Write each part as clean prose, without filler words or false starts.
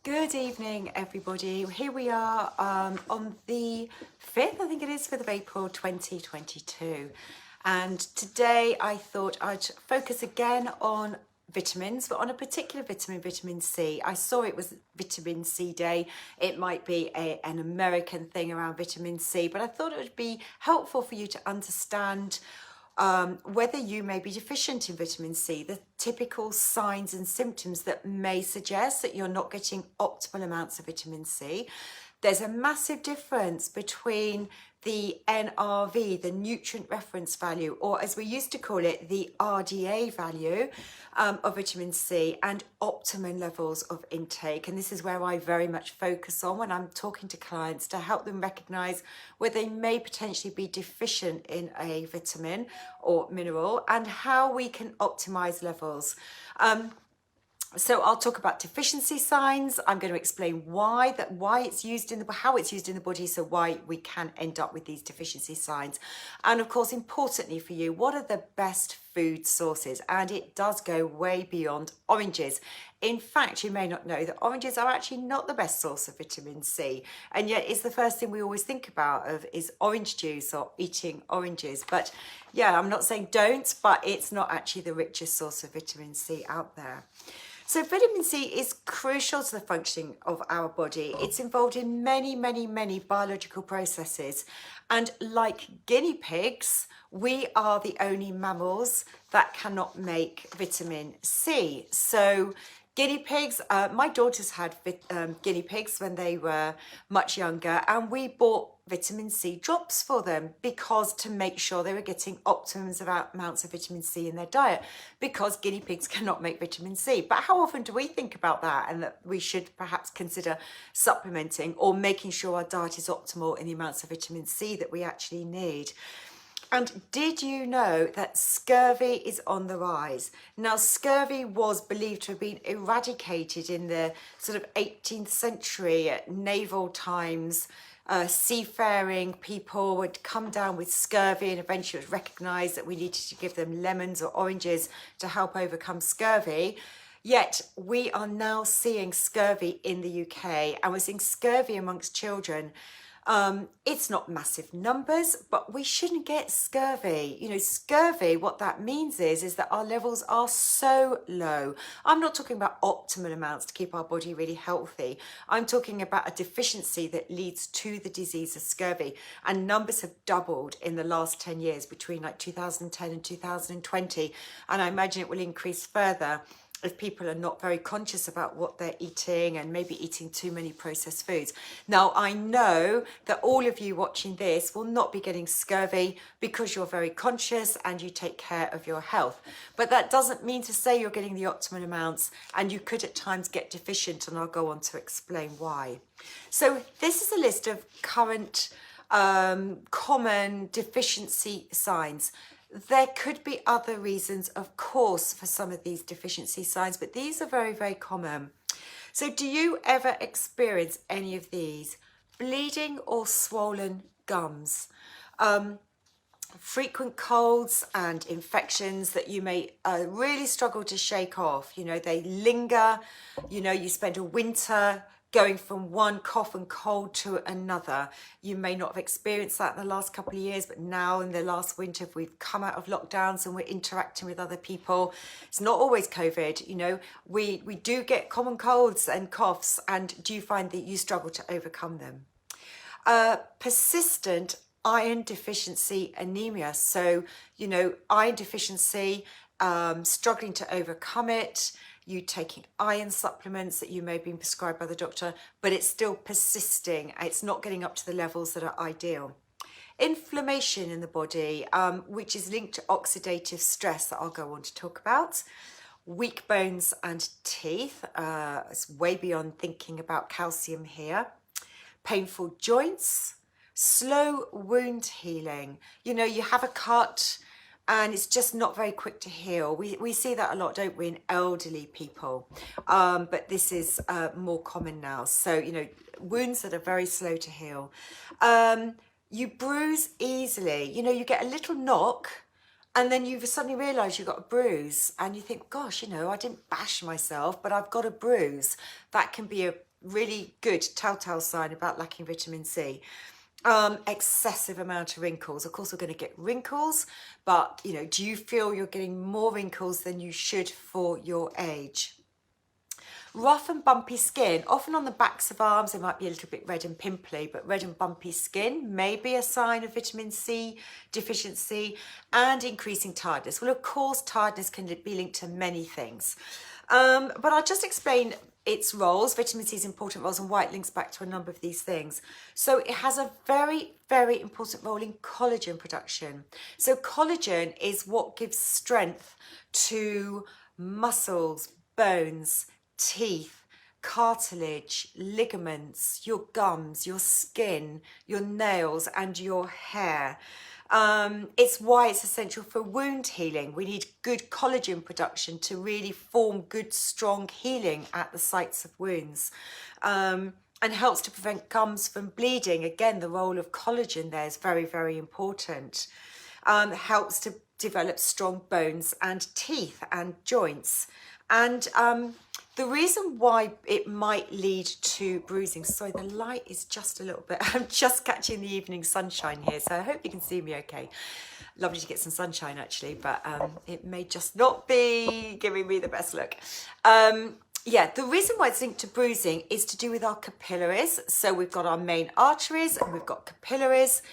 Good evening, everybody. Here we are on the 5th, I think it is, 5th of April 2022. And today I thought I'd focus again on vitamins, but on a particular vitamin, vitamin C. I saw it was Vitamin C Day. It might be an American thing around vitamin C, but I thought it would be helpful for you to understand whether you may be deficient in vitamin C, the typical signs and symptoms that may suggest that you're not getting optimal amounts of vitamin C. There's a massive difference between the NRV, the nutrient reference value, or as we used to call it, the RDA value of vitamin C, and optimum levels of intake. And this is where I very much focus on when I'm talking to clients to help them recognize where they may potentially be deficient in a vitamin or mineral and how we can optimize levels. So I'll talk about deficiency signs. I'm going to explain why it's used in how it's used in the body, so why we can end up with these deficiency signs. And of course, importantly for you, what are the best food sources? And it does go way beyond oranges. In fact, you may not know that oranges are actually not the best source of vitamin C. And yet it's the first thing we always think about is orange juice or eating oranges. But yeah, I'm not saying don't, but it's not actually the richest source of vitamin C out there. So vitamin C is crucial to the functioning of our body. It's involved in many, many, many biological processes. And like guinea pigs, we are the only mammals that cannot make vitamin C. So guinea pigs, my daughters had guinea pigs when they were much younger, and we bought vitamin C drops for them because to make sure they were getting optimum amounts of vitamin C in their diet, because guinea pigs cannot make vitamin C. But how often do we think about that, and that we should perhaps consider supplementing or making sure our diet is optimal in the amounts of vitamin C that we actually need? And did you know that scurvy is on the rise? Now, scurvy was believed to have been eradicated in the sort of 18th century at naval times. Seafaring people would come down with scurvy, and eventually it was recognised that we needed to give them lemons or oranges to help overcome scurvy. Yet we are now seeing scurvy in the UK, and we're seeing scurvy amongst children. It's not massive numbers, but we shouldn't get scurvy. You know, scurvy, what that means is that our levels are so low. I'm not talking about optimal amounts to keep our body really healthy. I'm talking about a deficiency that leads to the disease of scurvy. And numbers have doubled in the last 10 years between like 2010 and 2020. And I imagine it will increase further if people are not very conscious about what they're eating and maybe eating too many processed foods. Now, I know that all of you watching this will not be getting scurvy because you're very conscious and you take care of your health. But that doesn't mean to say you're getting the optimal amounts, and you could at times get deficient, and I'll go on to explain why. So this is a list of current common deficiency signs. There could be other reasons, of course, for some of these deficiency signs, but these are very, very common. So do you ever experience any of these? Bleeding or swollen gums, frequent colds and infections that you may really struggle to shake off. You know, they linger. You know, you spend a winter going from one cough and cold to another. You may not have experienced that in the last couple of years, but now in the last winter, if we've come out of lockdowns and we're interacting with other people, it's not always COVID. You know, we do get common colds and coughs, and do you find that you struggle to overcome them? Persistent iron deficiency anemia. So, you know, iron deficiency, struggling to overcome it. You taking iron supplements that you may have been prescribed by the doctor, but it's still persisting. It's not getting up to the levels that are ideal. Inflammation in the body, which is linked to oxidative stress that I'll go on to talk about. Weak bones and teeth. It's way beyond thinking about calcium here. Painful joints. Slow wound healing. You know, you have a cut and it's just not very quick to heal. We see that a lot, don't we, in elderly people? But this is more common now. So, you know, wounds that are very slow to heal. You bruise easily. You know, you get a little knock and then you suddenly realise you've got a bruise and you think, gosh, you know, I didn't bash myself, but I've got a bruise. That can be a really good telltale sign about lacking vitamin C. Excessive amount of wrinkles. Of course, we're going to get wrinkles, but you know, do you feel you're getting more wrinkles than you should for your age? Rough and bumpy skin, often on the backs of arms, they might be a little bit red and pimply, but red and bumpy skin may be a sign of vitamin C deficiency, and increasing tiredness. Well, of course, tiredness can be linked to many things. But I'll just explain its roles, vitamin C's important roles, and why it links back to a number of these things. So it has a very, very important role in collagen production. So collagen is what gives strength to muscles, bones, teeth, cartilage, ligaments, your gums, your skin, your nails, and your hair. It's why it's essential for wound healing. We need good collagen production to really form good, strong healing at the sites of wounds. And helps to prevent gums from bleeding. Again, the role of collagen there is very, very important. Helps to develop strong bones and teeth and joints. And the reason why it might lead to bruising, sorry, the light is just a little bit, I'm just catching the evening sunshine here, so I hope you can see me okay. Lovely to get some sunshine actually, but it may just not be giving me the best look. Yeah, the reason why it's linked to bruising is to do with our capillaries. So we've got our main arteries and we've got capillaries.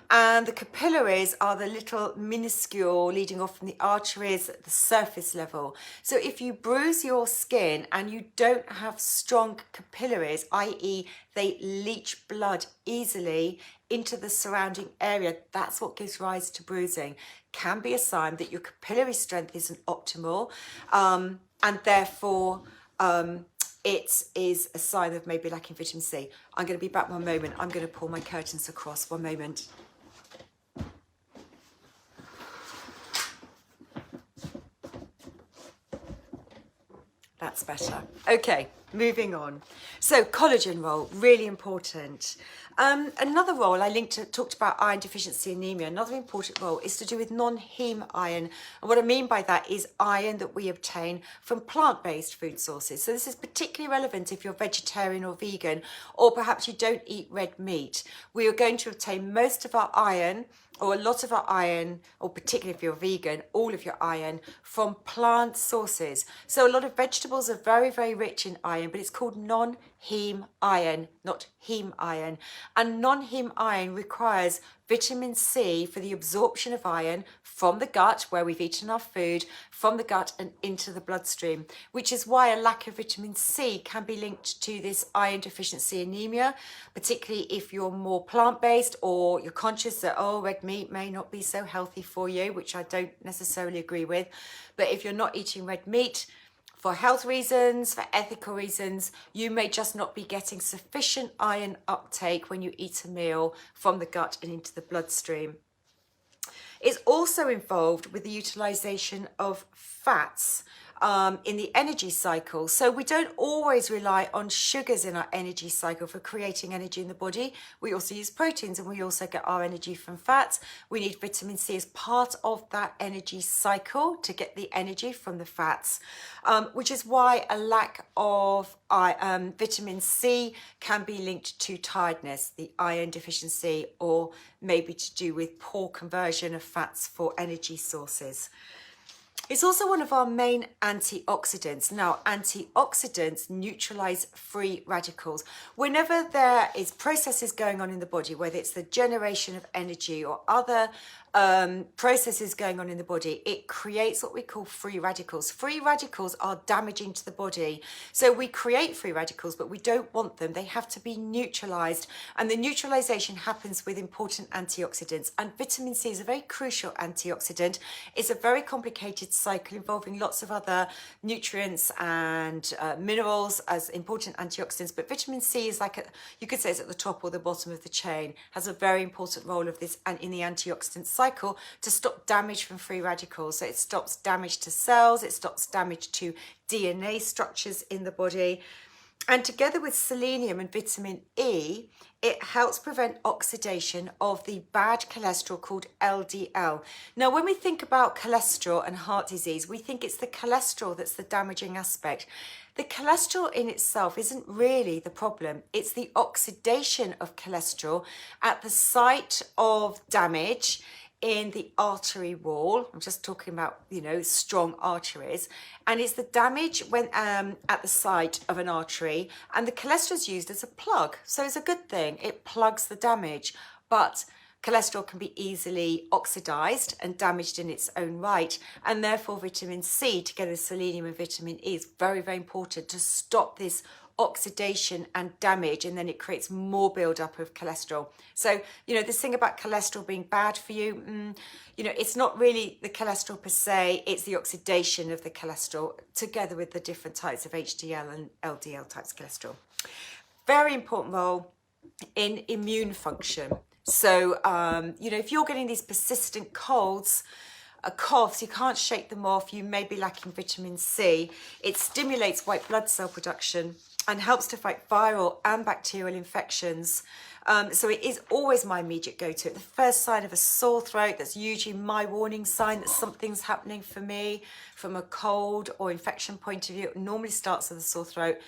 And the capillaries are the little minuscule leading off from the arteries at the surface level. So if you bruise your skin and you don't have strong capillaries, i.e. they leach blood easily into the surrounding area, that's what gives rise to bruising. Can be a sign that your capillary strength isn't optimal, and therefore it is a sign of maybe lacking vitamin C. I'm going to be back one moment. I'm going to pull my curtains across one moment. That's better. Okay, moving on. So collagen role, really important. Another role I talked about iron deficiency anemia. Another important role is to do with non-heme iron. And what I mean by that is iron that we obtain from plant-based food sources. So this is particularly relevant if you're vegetarian or vegan, or perhaps you don't eat red meat. We are going to obtain most of our iron, or a lot of our iron, or particularly if you're vegan, all of your iron from plant sources. So a lot of vegetables are very, very rich in iron, but it's called non-heme iron, not heme iron. And non-heme iron requires vitamin C for the absorption of iron from the gut, where we've eaten our food, from the gut and into the bloodstream, which is why a lack of vitamin C can be linked to this iron deficiency anemia, particularly if you're more plant-based or you're conscious that, oh, red meat may not be so healthy for you, which I don't necessarily agree with. But if you're not eating red meat, for health reasons, for ethical reasons, you may just not be getting sufficient iron uptake when you eat a meal from the gut and into the bloodstream. It's also involved with the utilisation of fats in the energy cycle. So we don't always rely on sugars in our energy cycle for creating energy in the body. We also use proteins and we also get our energy from fats. We need vitamin C as part of that energy cycle to get the energy from the fats, which is why a lack of vitamin C can be linked to tiredness, the iron deficiency, or maybe to do with poor conversion of fats for energy sources. It's also one of our main antioxidants. Now, antioxidants neutralize free radicals. Whenever there is processes going on in the body, whether it's the generation of energy or other processes going on in the body, it creates what we call free radicals. Free radicals are damaging to the body. So we create free radicals, but we don't want them. They have to be neutralized. And the neutralization happens with important antioxidants. And vitamin C is a very crucial antioxidant. It's a very complicated cycle involving lots of other nutrients and minerals as important antioxidants. But vitamin C is like, you could say it's at the top or the bottom of the chain, has a very important role of this and in the antioxidant cycle to stop damage from free radicals. So it stops damage to cells, it stops damage to DNA structures in the body. And together with selenium and vitamin E, it helps prevent oxidation of the bad cholesterol called LDL. Now, when we think about cholesterol and heart disease, we think it's the cholesterol that's the damaging aspect. The cholesterol in itself isn't really the problem. It's the oxidation of cholesterol at the site of damage in the artery wall. I'm just talking about, you know, strong arteries. And it's the damage when at the site of an artery, and the cholesterol is used as a plug. So it's a good thing. It plugs the damage, but cholesterol can be easily oxidized and damaged in its own right. And therefore vitamin C together with selenium and vitamin E is very, very important to stop this oxidation and damage, and then it creates more buildup of cholesterol. So, you know, this thing about cholesterol being bad for you, you know, it's not really the cholesterol per se, it's the oxidation of the cholesterol together with the different types of HDL and LDL types of cholesterol. Very important role in immune function. So, you know, if you're getting these persistent colds, coughs, you can't shake them off, you may be lacking vitamin C. It stimulates white blood cell production and helps to fight viral and bacterial infections. So it is always my immediate go-to. The first sign of a sore throat, that's usually my warning sign that something's happening for me from a cold or infection point of view. It normally starts with a sore throat.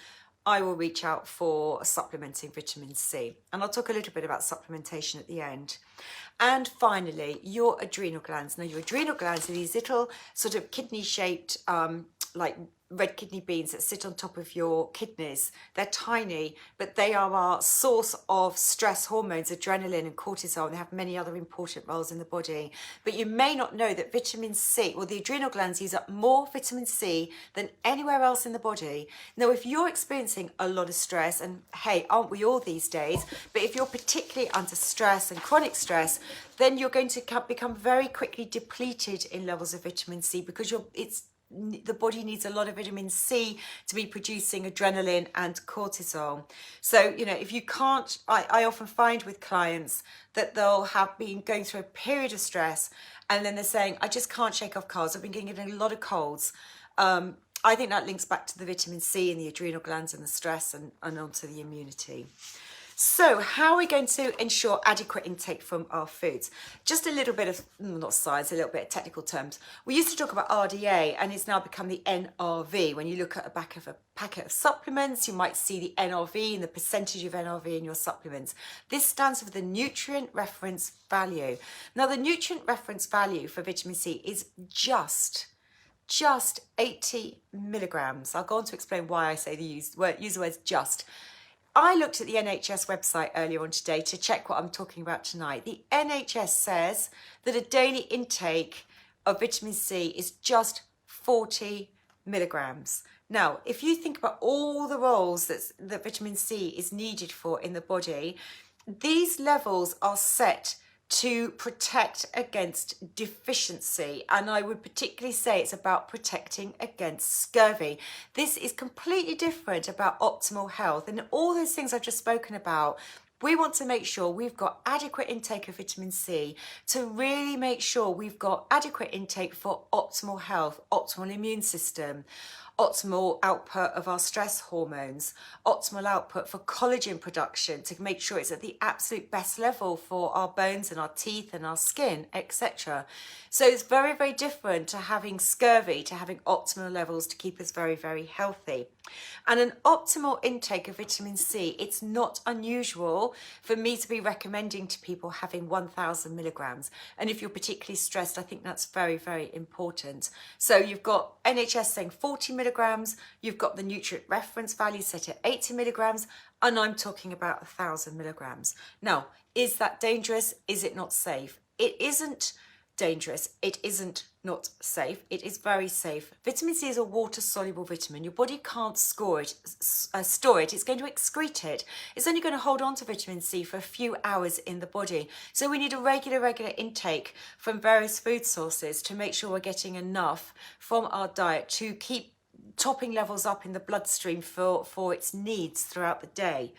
I will reach out for supplementing vitamin C. And I'll talk a little bit about supplementation at the end. And finally, your adrenal glands. Now, your adrenal glands are these little sort of kidney-shaped, like red kidney beans that sit on top of your kidneys. They're tiny, but they are our source of stress hormones, adrenaline and cortisol, and they have many other important roles in the body. But you may not know that vitamin C, or the adrenal glands, use up more vitamin C than anywhere else in the body. Now, if you're experiencing a lot of stress, and hey, aren't we all these days, but if you're particularly under stress and chronic stress, then you're going to become very quickly depleted in levels of vitamin C, because the body needs a lot of vitamin C to be producing adrenaline and cortisol. So, you know, if you can't, I often find with clients that they'll have been going through a period of stress and then they're saying, I just can't shake off colds. I've been getting a lot of colds. I think that links back to the vitamin C and the adrenal glands and the stress and onto the immunity. So how are we going to ensure adequate intake from our foods? Just a little bit of, not science, a little bit of technical terms. We used to talk about RDA, and it's now become the NRV. When you look at the back of a packet of supplements, you might see the NRV and the percentage of NRV in your supplements. This stands for the nutrient reference value. Now, the nutrient reference value for vitamin C is just 80 milligrams. I'll go on to explain why I say use the words just. I looked at the NHS website earlier on today to check what I'm talking about tonight. The NHS says that a daily intake of vitamin C is just 40 milligrams. Now, if you think about all the roles that vitamin C is needed for in the body, these levels are set to protect against deficiency, and I would particularly say it's about protecting against scurvy. This is completely different about optimal health, and all those things I've just spoken about. We want to make sure we've got adequate intake of vitamin C to really make sure we've got adequate intake for optimal health, optimal immune system, optimal output of our stress hormones, optimal output for collagen production to make sure it's at the absolute best level for our bones and our teeth and our skin, etc. So it's very, very different to having scurvy, to having optimal levels to keep us very, very healthy. And an optimal intake of vitamin C, it's not unusual for me to be recommending to people having 1,000 milligrams. And if you're particularly stressed, I think that's very, very important. So you've got NHS saying 40 milligrams, you've got the nutrient reference value set at 80 milligrams, and I'm talking about 1,000 milligrams. Now, is that dangerous? Is it not safe? It isn't dangerous. It isn't not safe. It is very safe. Vitamin C is a water-soluble vitamin. Your body can't store it. It's going to excrete it. It's only going to hold on to vitamin C for a few hours in the body. So we need a regular intake from various food sources to make sure we're getting enough from our diet to keep topping levels up in the bloodstream for its needs throughout the day.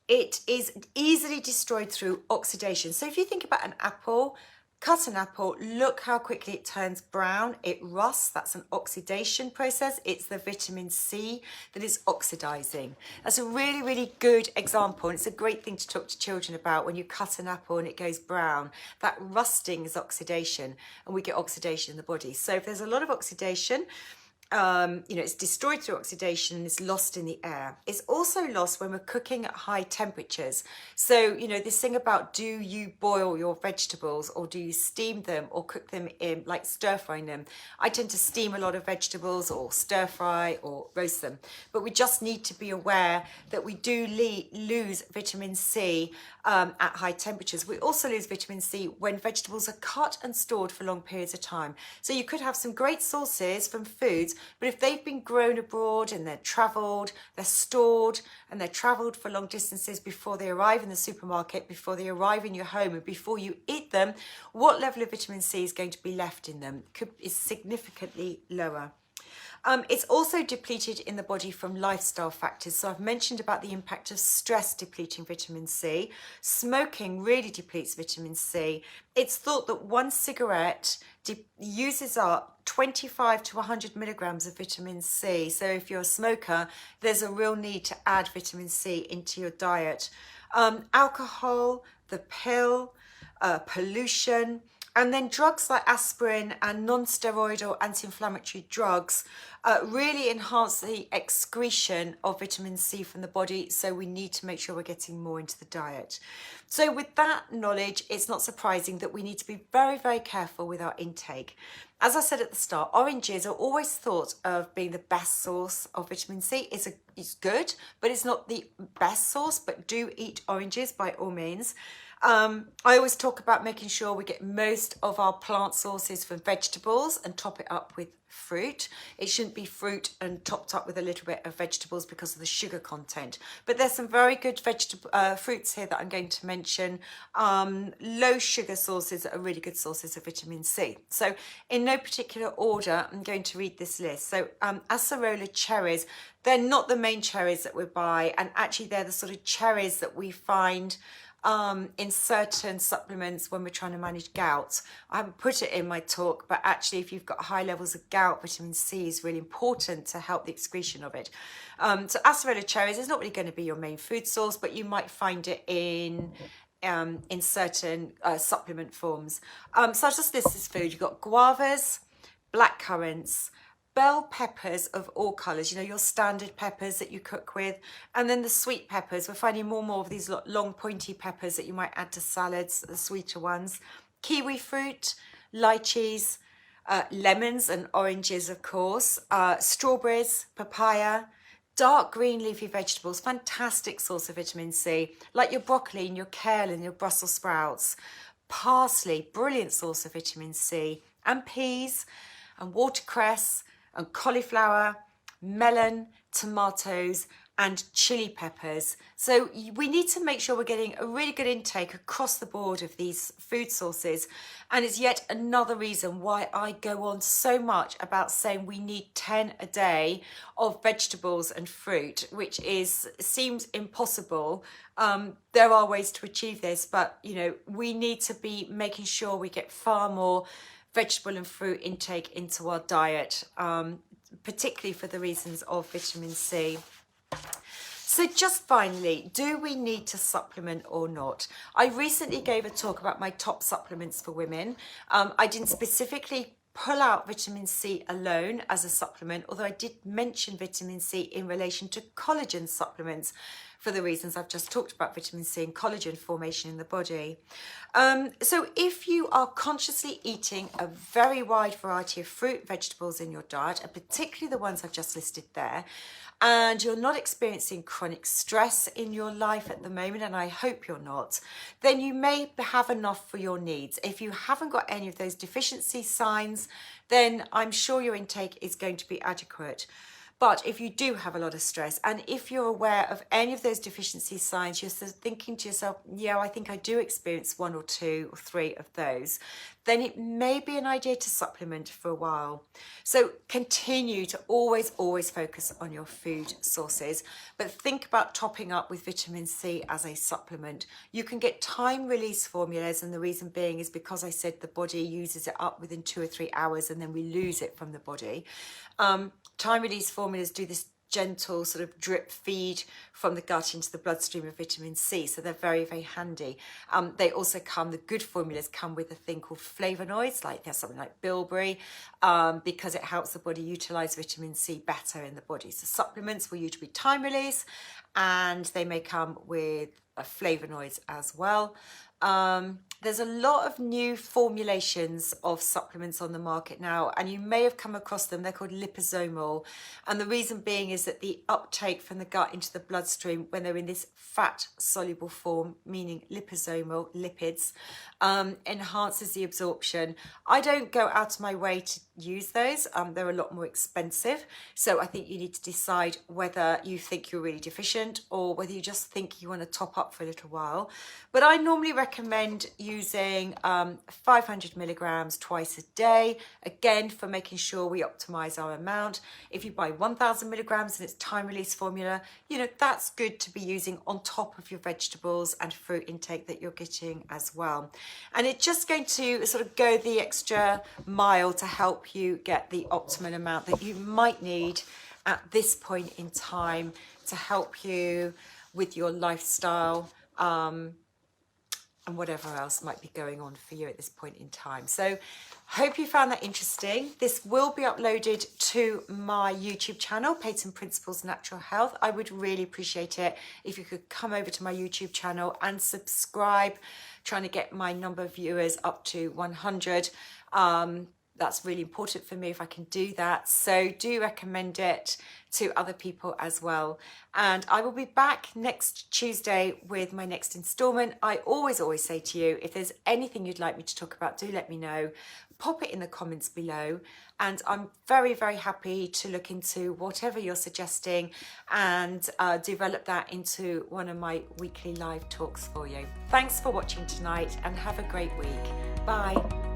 It is easily destroyed through oxidation. So if you think about an apple, Cut an apple, look how quickly it turns brown, it rusts, that's an oxidation process. It's the vitamin C that is oxidizing. That's a really, really good example, and it's a great thing to talk to children about when you cut an apple and it goes brown. That rusting is oxidation, and we get oxidation in the body. So if there's a lot of oxidation, it's destroyed through oxidation and is lost in the air. It's also lost when we're cooking at high temperatures. So, this thing about, do you boil your vegetables or do you steam them or cook them in, like stir frying them? I tend to steam a lot of vegetables or stir fry or roast them. But we just need to be aware that we do lose vitamin C at high temperatures. We also lose vitamin C when vegetables are cut and stored for long periods of time. So you could have some great sources from foods, but if they've been grown abroad and they're stored and they're travelled for long distances before they arrive in the supermarket, before they arrive in your home, and before you eat them, what level of vitamin C is going to be left in them is significantly lower. It's also depleted in the body from lifestyle factors. So I've mentioned about the impact of stress depleting vitamin C. Smoking really depletes vitamin C. It's thought that one cigarette uses up 25 to 100 milligrams of vitamin C. So if you're a smoker, there's a real need to add vitamin C into your diet. Alcohol, the pill, pollution, and then drugs like aspirin and non-steroidal anti-inflammatory drugs really enhance the excretion of vitamin C from the body, so we need to make sure we're getting more into the diet. So with that knowledge, it's not surprising that we need to be very, very careful with our intake. As I said at the start, oranges are always thought of being the best source of vitamin C. It's good, but it's not the best source, but do eat oranges by all means. I always talk about making sure we get most of our plant sources from vegetables and top it up with fruit. It shouldn't be fruit and topped up with a little bit of vegetables because of the sugar content. But there's some very good fruits here that I'm going to mention. Low sugar sources are really good sources of vitamin C. So in no particular order, I'm going to read this list. So acerola cherries, they're not the main cherries that we buy, and actually they're the sort of cherries that we find in certain supplements when we're trying to manage gout. I haven't put it in my talk, but actually if you've got high levels of gout, vitamin C is really important to help the excretion of it. So acerola cherries is not really going to be your main food source, but you might find it in certain supplement forms. So I'll just list this food. You've got guavas, black currants, bell peppers of all colours, your standard peppers that you cook with, and then the sweet peppers. We're finding more and more of these long pointy peppers that you might add to salads, the sweeter ones. Kiwi fruit, lychees, lemons and oranges, of course, strawberries, papaya, dark green leafy vegetables, fantastic source of vitamin C, like your broccoli and your kale and your Brussels sprouts. Parsley, brilliant source of vitamin C, and peas and watercress and cauliflower, melon, tomatoes, and chili peppers. So we need to make sure we're getting a really good intake across the board of these food sources. And it's yet another reason why I go on so much about saying we need 10 a day of vegetables and fruit, which seems impossible. There are ways to achieve this, but we need to be making sure we get far more vegetable and fruit intake into our diet, particularly for the reasons of vitamin C. So just finally, do we need to supplement or not? I recently gave a talk about my top supplements for women. I didn't specifically pull out vitamin C alone as a supplement, although I did mention vitamin C in relation to collagen supplements for the reasons I've just talked about, vitamin C and collagen formation in the body. So if you are consciously eating a very wide variety of fruit, vegetables in your diet, and particularly the ones I've just listed there, and you're not experiencing chronic stress in your life at the moment, and I hope you're not, then you may have enough for your needs. If you haven't got any of those deficiency signs, then I'm sure your intake is going to be adequate. But if you do have a lot of stress, and if you're aware of any of those deficiency signs, you're sort of thinking to yourself, yeah, I think I do experience 1 or 2 or 3 of those, then it may be an idea to supplement for a while. So continue to always focus on your food sources, but think about topping up with vitamin C as a supplement. You can get time release formulas, and the reason being is because I said the body uses it up within 2 or 3 hours and then we lose it from the body. Time release formulas do this gentle sort of drip feed from the gut into the bloodstream of vitamin C, so they're very handy. They also come, the good formulas come with a thing called flavonoids, like there's something like bilberry, because it helps the body utilize vitamin C better in the body. So supplements will usually be time release, and they may come with flavonoids as well. There's a lot of new formulations of supplements on the market now, and you may have come across them. They're called liposomal, and the reason being is that the uptake from the gut into the bloodstream when they're in this fat soluble form, meaning liposomal, lipids, enhances the absorption. I don't go out of my way to use those. They're a lot more expensive, so I think you need to decide whether you think you're really deficient or whether you just think you want to top up for a little while. But I normally recommend using 500 milligrams twice a day, again for making sure we optimize our amount. If you buy 1000 milligrams and it's time release formula, you know, that's good to be using on top of your vegetables and fruit intake that you're getting as well. And it's just going to sort of go the extra mile to help you get the optimum amount that you might need at this point in time to help you with your lifestyle, and whatever else might be going on for you at this point in time. So hope you found that interesting. This will be uploaded to my YouTube channel, Peyton Principles Natural Health. I would really appreciate it if you could come over to my YouTube channel and subscribe, trying to get my number of viewers up to 100. That's really important for me if I can do that. So do recommend it to other people as well. And I will be back next Tuesday with my next installment. I always say to you, if there's anything you'd like me to talk about, do let me know. Pop it in the comments below. And I'm very happy to look into whatever you're suggesting and develop that into one of my weekly live talks for you. Thanks for watching tonight and have a great week. Bye.